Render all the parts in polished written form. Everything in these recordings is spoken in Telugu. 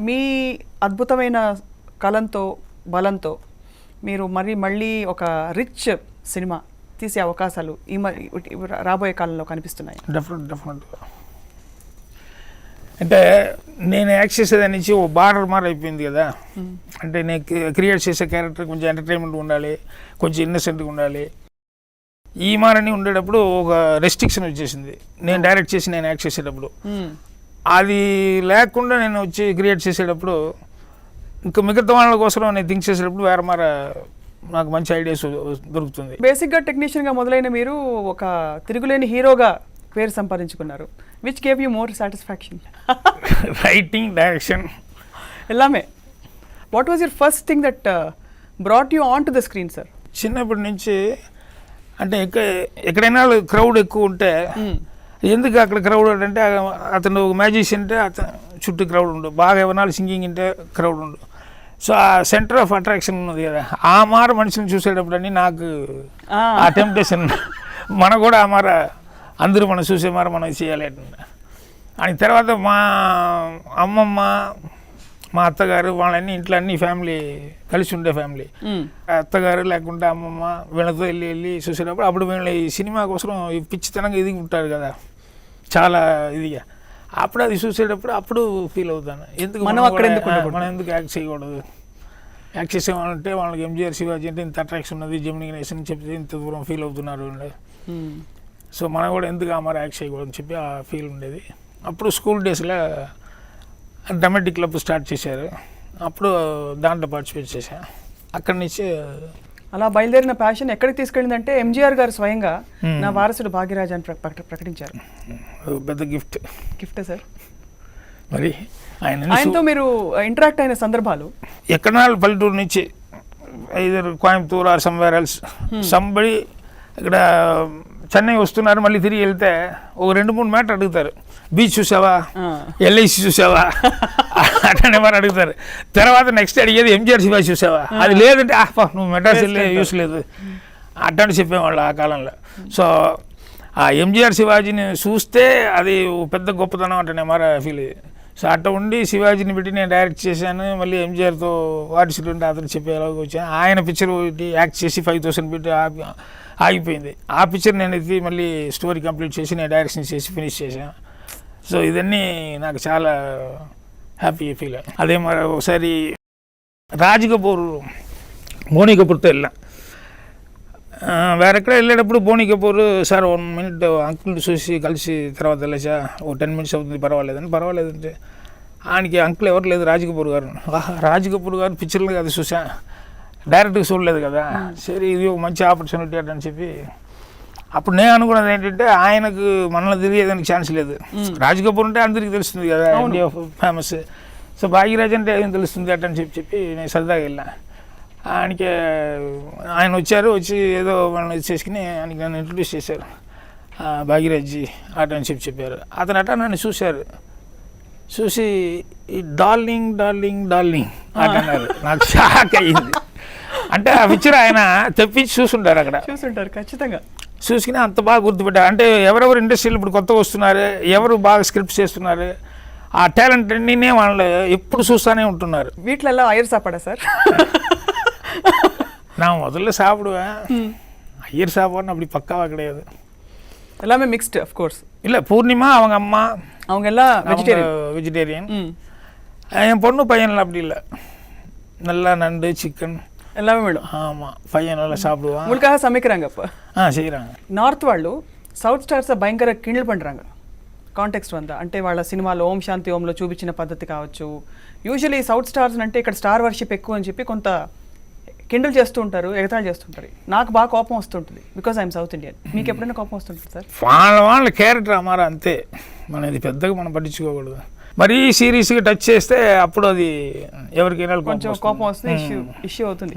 మీ అద్భుతమైన కలంతో బలంతో మీరు మళ్ళీ ఒక రిచ్ సినిమా తీసే అవకాశాలు రాబోయే కాలంలో కనిపిస్తున్నాయి. డెఫినెట్గా. అంటే నేను యాక్ట్ చేసేదాని నుంచి ఓ బార్డర్ మార్ అయిపోయింది కదా. అంటే నేను క్రియేట్ చేసే క్యారెక్టర్ కొంచెం ఎంటర్టైన్మెంట్ ఉండాలి, కొంచెం ఇన్నసెంట్గా ఉండాలి. ఈ మారని ఉండేటప్పుడు ఒక రెస్ట్రిక్షన్ వచ్చేసింది. నేను డైరెక్ట్ చేసి నేను యాక్ట్ చేసేటప్పుడు అది లేకుండా నేను వచ్చి క్రియేట్ చేసేటప్పుడు ఇంకా మిగతా వాళ్ళ కోసం నేను థింక్ చేసేటప్పుడు వేరే మార నాకు మంచి ఐడియాస్ దొరుకుతుంది. బేసిక్గా టెక్నీషియన్గా మొదలైన మీరు ఒక తిరుగులేని హీరోగా పేరు సంపాదించుకున్నారు. Which gave you more satisfaction? Writing, direction, ఎల్లామే. What was your first thing that brought you on to the screen sir? చిన్నప్పటి నుంచి అంటే ఎక్కడైనా క్రౌడ్ ఎక్కువ ఉంటే ఎందుకు అక్కడ క్రౌడ్ అంటే అతను ఒక మ్యాజిషియన్ అంటే అతను చుట్టూ క్రౌడ్ ఉండు, బాగా ఎవరినాలు సింగింగ్ అంటే క్రౌడ్ ఉండు. సో ఆ సెంటర్ ఆఫ్ అట్రాక్షన్ ఉన్నది కదా, ఆ మార మనిషిని చూసేటప్పుడు అని నాకు ఆ టెంప్టేషన్ మన కూడా ఆ మార అందరూ మనం చూసే మార మనం చేయాలి అని. తర్వాత మా అమ్మమ్మ, మా అత్తగారు వాళ్ళన్నీ ఇంట్లో అన్ని ఫ్యామిలీ కలిసి ఉండే ఫ్యామిలీ. అత్తగారు లేకుంటే అమ్మమ్మ వీళ్ళతో వెళ్ళి చూసేటప్పుడు అప్పుడు వీళ్ళు ఈ సినిమా కోసం ఈ పిచ్చితనంగా ఎదిగి ఉంటారు కదా చాలా ఇదిగా. అప్పుడు అది చూసేటప్పుడు అప్పుడు ఫీల్ అవుతాను, ఎందుకు మనం ఎందుకు యాక్ట్ చేయకూడదు. యాక్ట్ చేసేవాళ్ళంటే వాళ్ళకి ఎంజీఆర్, శివాజీ అంటే ఇంత అట్రాక్షన్ ఉన్నది, జెమినీ గణేశన్ చెప్తే ఇంత దూరం ఫీల్ అవుతున్నారు వీళ్ళు. సో మనం కూడా ఎందుకు ఆ మరి యాక్ట్ చేయకూడదని చెప్పి ఆ ఫీల్ ఉండేది. అప్పుడు స్కూల్ డేస్లో డ్రామాటిక్ క్లబ్ స్టార్ట్ చేశారు, అప్పుడు దాంట్లో పార్టిసిపేట్ చేశాను. అక్కడి నుంచి అలా బయలుదేరిన ప్యాషన్ ఎక్కడికి తీసుకెళ్ళిందంటే ఎంజీఆర్ గారు స్వయంగా నా వారసుడు భాగ్యరాజ్ అని ప్రకటించారు. పెద్ద గిఫ్ట్ సార్. మరి ఆయనతో మీరు ఇంటరాక్ట్ అయిన సందర్భాలు ఎక్కడా పల్లెటూరు నుంచి either Coimbatore or somewhere else somebody ఇక్కడ చెన్నై వస్తున్నారు, మళ్ళీ తిరిగి వెళ్తే ఒక 2-3 మ్యాటర్ అడుగుతారు. బీచ్ చూసావా, ఎల్ఐసి చూసావా అట్లనే మరి అడుగుతారు. తర్వాత నెక్స్ట్ అడిగేది ఎంజీఆర్ శివాజీ చూసావా, అది లేదంటే నువ్వు మెడ్రాస్ వెళ్ళే యూస్ లేదు అట్లాంటి చెప్పేవాళ్ళు ఆ కాలంలో. సో ఆ ఎంజీఆర్ శివాజీని చూస్తే అది పెద్ద గొప్పతనం అంటే మరి ఫీల్ అయ్యేది. సో అట్లా ఉండి శివాజీని పెట్టి నేను డైరెక్ట్ చేశాను, మళ్ళీ ఎంజీఆర్తో ఆర్టిస్టులు ఉంటే అతను చెప్పేలాగా వచ్చాను. ఆయన పిక్చర్ యాక్ట్ చేసి 5,000 పెట్టి ఆగిపోయింది. ఆ పిక్చర్ నేను ఎత్తి మళ్ళీ స్టోరీ కంప్లీట్ చేసి నేను డైరెక్షన్ చేసి ఫినిష్ చేశాను. సో ఇవన్నీ నాకు చాలా హ్యాపీ ఫీల్ అయ్యాను. అదే మరి ఒకసారి రాజ్ కపూర్, బోనీ కపూర్తో వెళ్ళా. వేరెక్కడ వెళ్ళేటప్పుడు Boney Kapoor sir 1 minute uncle చూసి కలిసి తర్వాత వెళ్ళేసా, ఓ 10 minutes అవుతుంది పర్వాలేదంటే ఆయనకి అంకుల్ ఎవరు లేదు, రాజ్ కపూర్ గారు. రాజ్ కపూర్ గారు పిక్చర్లు కదా చూసా, డైరెక్ట్గా చూడలేదు కదా, సరే ఇది ఒక మంచి ఆపర్చునిటీ అని చెప్పి అప్పుడు నేను అనుకున్నది ఏంటంటే ఆయనకు మనల్ని తెలియడానికి ఛాన్స్ లేదు. రాజ్ కపూర్ అంటే అందరికీ తెలుస్తుంది కదా, ఇండియా ఫేమస్. సో భాగ్యరాజ్ అంటే ఏం తెలుస్తుంది అట్టని చెప్పి నేను సరదాగా వెళ్ళా. ఆయన వచ్చి ఏదో వాళ్ళని చేసుకుని ఆయనకి నన్ను ఇంట్రడ్యూస్ చేశారు, భాగ్యరాజ్జీ అటని చెప్పారు. అతను అట్ట నన్ను చూసి ఈ డార్లింగ్ అన్నారు. నాకు షాక్ అయ్యింది. అంటే ఆ పిక్చర్ ఆయన తెప్పించి చూసుంటారు, అక్కడ చూసుంటారు ఖచ్చితంగా. చూసుకుని అంత బాగా గుర్తుపెట్టారు. అంటే ఎవరెవరు ఇండస్ట్రీలో ఇప్పుడు కొత్తగా వస్తున్నారు, ఎవరు బాగా స్క్రిప్ట్ చేస్తున్నారు, ఆ టాలెంట్ అన్నీనే వాళ్ళు ఎప్పుడు చూస్తూనే ఉంటున్నారు. వీటిలో ఐయర్ సాపాడా సార్? நான் முதல்ல சாப்பிடுவேன், ஐயர் சாப்பாடுன்னு அப்படி பக்காவாக கிடையாது, எல்லாமே மிக்ஸ்டு அஃப்கோர்ஸ். இல்லை பூர்ணிமா அவங்க அம்மா அவங்க எல்லாம் வெஜிடேரியன். என் பொண்ணு பையன்லாம் அப்படி இல்லை, நல்லா நண்டு சிக்கன் எல்லாமே வேணும். ஆமாம், பையன் நல்லா சாப்பிடுவான். உங்களுக்காக சமைக்கிறாங்க அப்போ? செய்கிறாங்க. నార్త్ వాళ్ళు సౌత్ స్టార్స్ భయంకర కిండల్ పండుறாங்க కాంటెక్స్ట్ వంద. అంటే వాళ్ళ సినిమాలో ఓం శాంతి ఓంలో చూపించిన పద్ధతి కావచ్చు. యూజువలీ సౌత్ స్టార్స్ అంటే ఇక్కడ స్టార్ వర్షిప్ ఎక్కువ అని చెప్పి కొంత కిండల్ చేస్తూ ఉంటారు, ఎగతాళి చేస్తుంటారు. నాకు బాగా కోపం వస్తుంటుంది, బికాజ్ ఐఎమ్ సౌత్ ఇండియన్. మీకు ఎప్పుడైనా కోపం వస్తుంటుంది సార్? వాళ్ళ క్యారెక్టర్ అమ్మారా అంతే, మనది పెద్దగా మనం పట్టించుకోకూడదు. మరీ సీరియస్గా టచ్ చేస్తే అప్పుడు అది ఎవరికైనా కొంచెం కోపం వస్తుంది, ఇష్యూ అవుతుంది.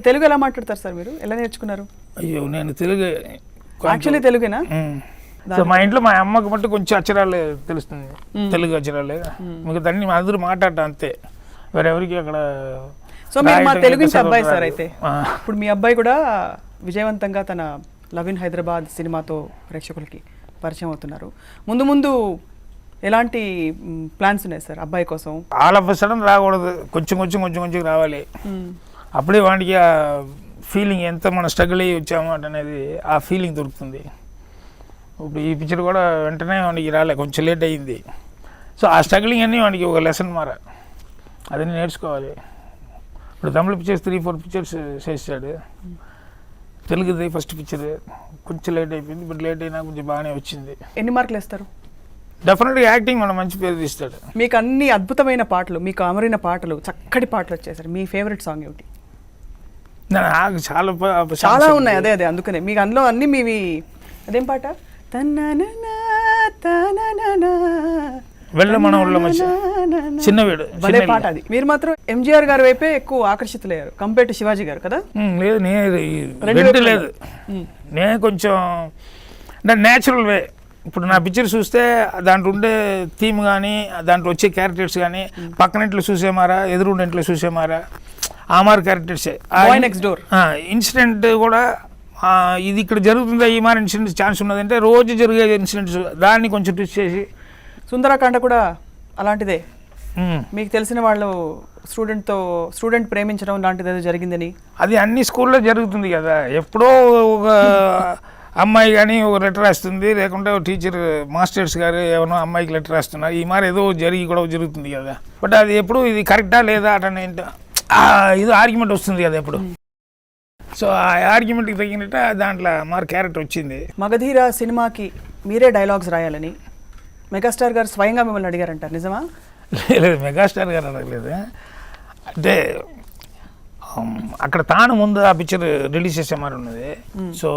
తెలుగు ఎలా మాట్లాడతారు సార్ మీరు? ఎలా నేర్చుకున్నారు? అయ్యో నేను తెలుగు యాక్చువల్లీ తెలుగేనా? మా ఇంట్లో మా అమ్మకి మట్టు కొంచెం అక్షరాలే తెలుస్తుంది, తెలుగు అక్షరాలే. మీకు దాన్ని అందరూ మాట్లాడటం అంతే, వేరెవరికి అక్కడ. సో మీరు మా తెలుగు ఇంటి అబ్బాయి సార్. అయితే ఇప్పుడు మీ అబ్బాయి కూడా విజయవంతంగా తన లవ్ ఇన్ హైదరాబాద్ సినిమాతో ప్రేక్షకులకి పరిచయం అవుతున్నారు. ముందు ఎలాంటి ప్లాన్స్ ఉన్నాయి సార్ అబ్బాయి కోసం? ఆల్ ఆఫ్ సడన్ రాకూడదు, కొంచెం కొంచెం రావాలి. అప్పుడే వాడికి ఆ ఫీలింగ్ ఎంత మనం స్ట్రగుల్ అయ్యి వచ్చాము అనేది ఆ ఫీలింగ్ దొరుకుతుంది. ఇప్పుడు ఈ పిక్చర్ కూడా వెంటనే వాడికి రాలే, కొంచెం లేట్ అయ్యింది. సో ఆ స్ట్రగ్లింగ్ అన్నీ వాడికి ఒక లెసన్ అదని నేర్చుకోవాలి. ఇప్పుడు తమిళ పిక్చర్స్ 3-4 పిక్చర్స్ చేసాడు, తెలుగుది ఫస్ట్ పిక్చర్ కొంచెం లేట్ అయిపోయింది, బట్ లేట్ అయినా కొంచెం బాగానే వచ్చింది. ఎన్ని మార్కులు వేస్తారు? డెఫినెట్గా యాక్టింగ్ మనం మంచి పేరు తీస్తాడు. మీకు అన్ని అద్భుతమైన పాటలు, మీకు అమరైన పాటలు, చక్కటి పాటలు వచ్చేసారు. మీ ఫేవరెట్ సాంగ్ ఏమిటి? నాకు చాలా ఉన్నాయి, అదే అందుకనే మీకు అందులో అన్ని మీవి. అదేం పాట? వెళ్ళ మన ఊళ్ళో చిన్న వీడు భలే పాట అది. మీరు మాత్రం ఎంజీఆర్ గారి వైపే ఎక్కువ ఆకర్షితులయ్యారు కంపేర్ టు శివాజీ గారు కదా? లేదు, లేదు, నేను కొంచెం న్యాచురల్ వే. ఇప్పుడు నా పిక్చర్ చూస్తే దాంట్లో ఉండే థీమ్ కానీ దాంట్లో వచ్చే క్యారెక్టర్స్ కానీ పక్కనింట్లో చూసేమారా ఎదురుండింట్లో చూసేమారా ఆ మారు క్యారెక్టర్సే. నెక్స్ట్ డోర్ ఇన్సిడెంట్ కూడా ఇది ఇక్కడ జరుగుతుందా ఈ మారి ఇన్సిడెంట్ ఛాన్స్ ఉన్నదంటే రోజు జరిగే ఇన్సిడెంట్స్ దాన్ని కొంచెం ట్విస్ట్ చేసి. సుందరకాండ కూడా అలాంటిదే. మీకు తెలిసిన వాళ్ళు స్టూడెంట్ ప్రేమించడం లాంటిది ఏదో జరిగిందని. అది అన్ని స్కూల్లో జరుగుతుంది కదా. ఎప్పుడో ఒక అమ్మాయి కానీ ఒక లెటర్ రాస్తుంది, లేకుంటే ఒక టీచర్ మాస్టర్స్ గారు ఏమన్నా అమ్మాయికి లెటర్ రాస్తున్నారు, ఈ మారి ఏదో కూడా జరుగుతుంది కదా. బట్ అది ఎప్పుడు ఇది కరెక్టా లేదా అటనే ఇది ఆర్గ్యుమెంట్ వస్తుంది కదా ఎప్పుడు. సో ఆ ఆర్గ్యుమెంట్కి తగినట్టు దాంట్లో మరి క్యారెక్టర్ వచ్చింది. మగధీర సినిమాకి మీరే డైలాగ్స్ రాయాలని మెగాస్టార్ గారు స్వయంగా మిమ్మల్ని అడిగారంటారు, నిజమా? లేదు, మెగాస్టార్ గారు అడగలేదు. అంటే అక్కడ తాను ముందు ఆ పిక్చర్ రిలీజ్ చేసే మరి ఉన్నది. సో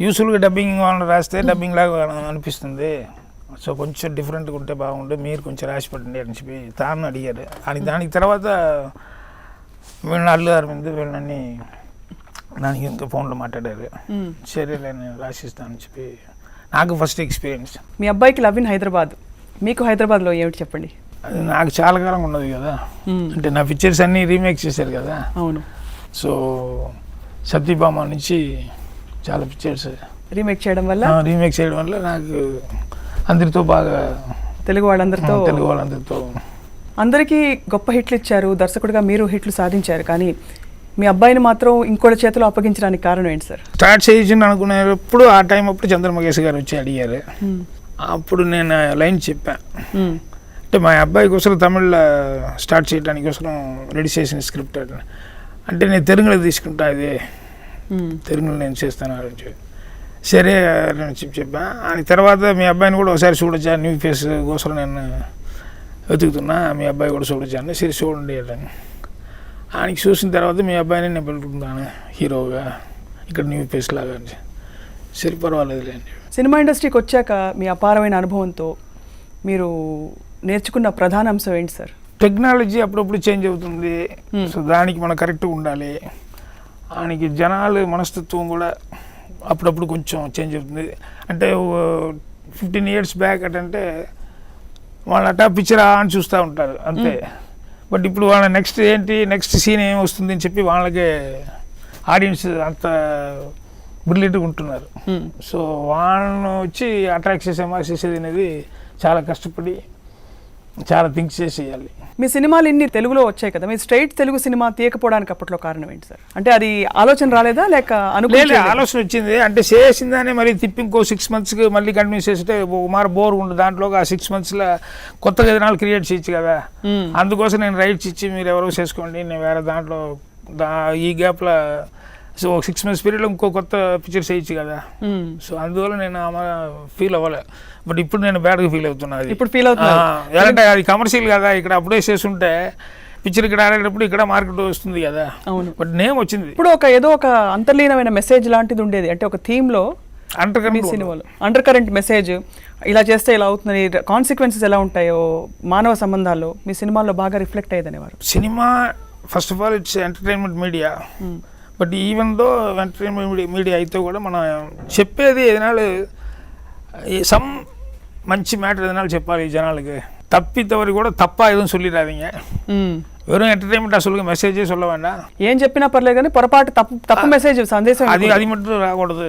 యూజువల్గా డబ్బింగ్ వాళ్ళని రాస్తే డబ్బింగ్ లాగా అనిపిస్తుంది, సో కొంచెం డిఫరెంట్గా ఉంటే బాగుండు, మీరు కొంచెం రాసి పెట్టండి అని చెప్పి తాను అడిగారు. అని దానికి తర్వాత వీళ్ళని అల్లు అరవింద్ వీళ్ళని దానికి ఇంకా ఫోన్లో మాట్లాడారు. సరే నేను రాసిస్తానని చెప్పి. నాకు ఫస్ట్ ఎక్స్పీరియన్స్. మీ అబ్బాయికి లవ్ ఇన్ హైదరాబాద్, మీకు హైదరాబాద్లో ఏమిటి చెప్పండి? అది నాకు చాలా కాలం ఉన్నది కదా. అంటే నా పిక్చర్స్ అన్నీ రీమేక్ చేశారు కదా. అవును. సో సత్యభామ నుంచి చాలా పిక్చర్స్ రీమేక్ చేయడం వల్ల నాకు అందరితో బాగా తెలుగు వాళ్ళందరితో అందరికీ గొప్ప హిట్లు ఇచ్చారు. దర్శకుడిగా మీరు హిట్లు సాధించారు, కానీ మీ అబ్బాయిని మాత్రం ఇంకోటి చేతిలో అప్పగించడానికి కారణం ఏంటి సార్? స్టార్ట్ చేయించింది అనుకునేటప్పుడు ఆ టైం అప్పుడు చంద్రమహేష్ గారు వచ్చి అడిగారు. అప్పుడు నేను లైన్ చెప్పాను, అంటే మా అబ్బాయి కోసం తమిళ్లో స్టార్ట్ చేయడానికి కోసం రెడీ చేసిన స్క్రిప్ట్ అంటే నేను తెలుగులో తీసుకుంటా, ఇది తెలుగులో నేను చేస్తాను అని చెప్పి. సరే అని చెప్పా. అని తర్వాత మీ అబ్బాయిని కూడా ఒకసారి చూడొచ్చా, న్యూ ఫేస్ కోసం నేను వెతుకుతున్నా, మీ అబ్బాయి కూడా చూడొచ్చా అని. సరే చూడండి అని ఆయనకి చూసిన తర్వాత మీ అబ్బాయిని నేను పెట్టుకుంటాను హీరోగా ఇక్కడ న్యూ ఫేస్ లాగా అని. సరే పర్వాలేదు అని. సినిమా ఇండస్ట్రీకి వచ్చాక మీ అపారమైన అనుభవంతో మీరు నేర్చుకున్న ప్రధాన అంశం ఏంటి సార్? టెక్నాలజీ అప్పుడప్పుడు చేంజ్ అవుతుంది, సో దానికి మనం కరెక్ట్గా ఉండాలి. ఆయనకి జనాలు మనస్తత్వం కూడా అప్పుడప్పుడు కొంచెం చేంజ్ అవుతుంది. అంటే 15 years బ్యాక్ అంటే వాళ్ళు అట్టా పిక్చర్ అని చూస్తూ ఉంటారు అంతే. బట్ ఇప్పుడు వాళ్ళ నెక్స్ట్ సీన్ ఏం వస్తుంది అని చెప్పి వాళ్ళకే ఆడియన్స్ అంత బ్రిలియంట్గా ఉంటున్నారు. సో వాళ్ళను వచ్చి అట్రాక్ట్ చేసేది అనేది చాలా కష్టపడి చాలా థింక్ చేసేయాలి. మీ సినిమాలు ఇన్ని తెలుగులో వచ్చాయి కదా, మీ స్ట్రైట్ తెలుగు సినిమా తీయకపోవడానికి అప్పట్లో కారణం ఏంటి సార్? అంటే అది ఆలోచన రాలేదా లేక అనుకోలే? ఆలోచన వచ్చింది, అంటే చేసిందానే మరి తిప్పి ఇంకో 6 monthsకి మళ్ళీ కంటిన్యూ చేస్తే మారు బోర్ ఉండదు. దాంట్లో ఆ 6 monthsలో కొత్త కథనాలు క్రియేట్ చేయొచ్చు కదా. అందుకోసం నేను రైట్స్ ఇచ్చి మీరు ఎవరో చేసుకోండి, నేను వేరే దాంట్లో ఈ గ్యాప్లో సో 6 months పీరియడ్లో ఇంకో కొత్త పిక్చర్ చేయొచ్చు కదా. సో అందువల్ల నేను ఫీల్ అవ్వలే. బట్ ఇప్పుడు నేను బ్యాడ్గా ఫీల్ అవుతున్నా. ఇప్పుడు ఫీల్ అవుతున్నా ఎలాంటి అది కమర్షియల్ కదా, ఇక్కడ అప్పుడే చేస్తుంటే పిక్చర్ ఇక్కడ ఆడేటప్పుడు ఇక్కడ మార్కెట్ వస్తుంది కదా. అవును. బట్ నేమ్ వచ్చింది. ఇప్పుడు ఏదో ఒక అంతర్లీనమైన మెసేజ్ లాంటిది ఉండేది, అంటే ఒక థీమ్లో సినిమాలో అండర్ కరెంట్ మెసేజ్, ఇలా చేస్తే ఇలా అవుతుంది, కాన్సిక్వెన్సెస్ ఎలా ఉంటాయో మానవ సంబంధాల్లో మీ సినిమాల్లో బాగా రిఫ్లెక్ట్ అయ్యేది అనేవారు. Cinema first of all it's entertainment media. But even though entertainment media అయితే కూడా మనం చెప్పేది ఏదైనా సమ్ మంచి మ్యాటర్ ఏదైనా చెప్పాలి జనాలకి. தப்பித்தவரை கூட தப்பா எதுவும் சொல்லிடாதீங்க. வெறும் ఎంటర్టైన్మెంట్ అసలు మెసేజే சொல்ல வேண்டாம். ఏం చెప్పినా పర్లేదు కానీ పొరపాటు తప్పు మెసేజ్ సందేశం అది மட்டும் రాకూడదు.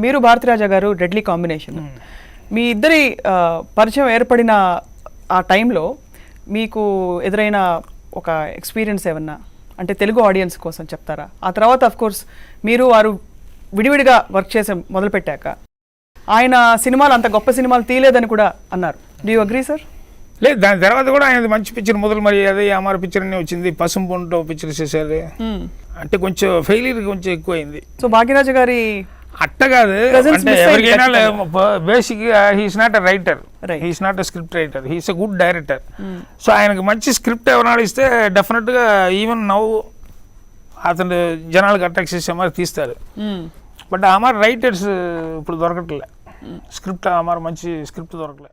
మీరు భారతిరాజా గారు డెడ్లీ కాంబినేషన్. మీ ఇద్దరి పరిచయం ఏర్పడిన ఆ టైంలో మీకు ఎదురైన ఒక ఎక్స్పీరియన్స్ ఏమన్నా అంటే తెలుగు ఆడియన్స్ కోసం చెప్తారా? ఆ తర్వాత అఫ్ కోర్స్ మీరు వారు విడివిడిగా వర్క్ చేసే మొదలుపెట్టాక ఆయన సినిమాలు అంత గొప్ప సినిమాలు తీయలేదని కూడా అన్నారు. Do you agree sir? లేదు, దాని తర్వాత కూడా ఆయన మంచి పిక్చర్ మొదలు మరి అదే అమర పిక్చర్ అనే వచ్చింది, పసుపు పొంటో పిక్చర్ చేశారు. అంటే కొంచెం ఫెయిలియర్ కొంచెం ఎక్కువైంది. సో భాగ్యరాజు గారి అట్ట కాదు, అంటే ఎవరికైనా basic he's not a writer, he's not a script writer, he's a good director. So ఆయనకు మంచి స్క్రిప్ట్ ఎవరైనా ఇస్తే డెఫినెట్గా ఈవెన్ నవ్వు అతను జనాలకు అట్రాక్ట్ చేసే మరి తీస్తారు. బట్ అమర్ రైటర్స్ ఇప్పుడు దొరకట్లే, స్క్రిప్ట్ అమర్ మంచి స్క్రిప్ట్ దొరకలే.